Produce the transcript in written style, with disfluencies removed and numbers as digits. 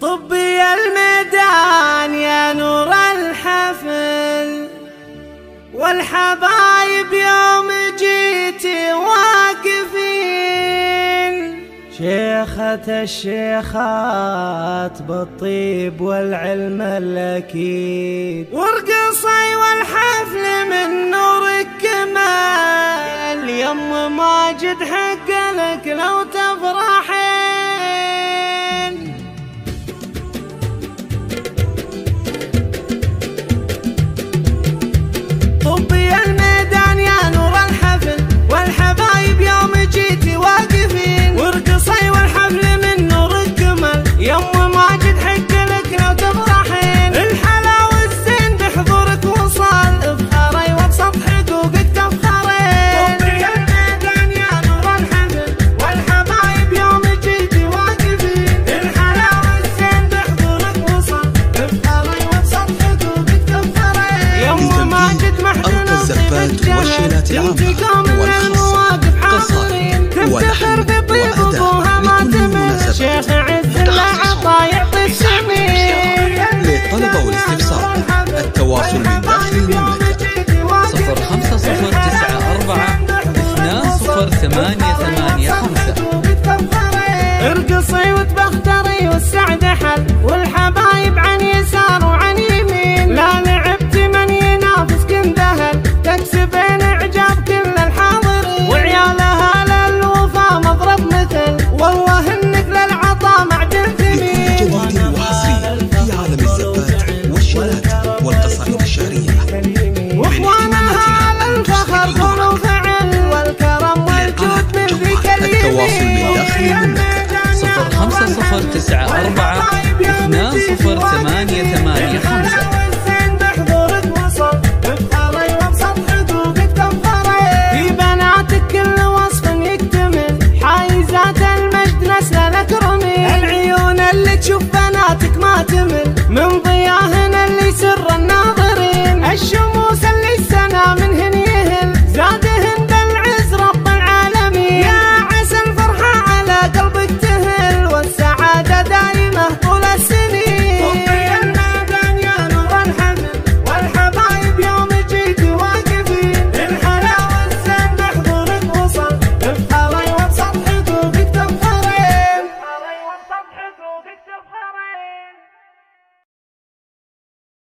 طبي الميدان يا نور الحفل، والحبايب يوم جيتي واقفين، شيخة الشيخات بالطيب والعلم الأكيد، وارقصي والحفل من نورك كمال، يم ماجد حق لك لو تفرحين. طبي الميدان يا نور الحفل، والحبايب يوم جيتي واقفين، وارقصي والحفل من نور الكمل، يم ماجد حق لك لو تفرحين، الحلا والزين بحضورك وصال، افخري وبسط حقوقك تفخرين. طبي الميدان يا نور الحفل، والحبايب يوم جيتي واقفين، الحلا والزين بحضورك وصال، افخري وبسط حقوقك تفخرين، يم ماجد أرقى الزفات والشيلات العامة والخاصة، قصائد ولحن وأداء لكل مناسبة. شيخ عز العطا يعطي السمين. للطلبة والاستفسار التواصل من داخل المملكة 0504-208885. ارقصي وتبختري والسعد حل، والحب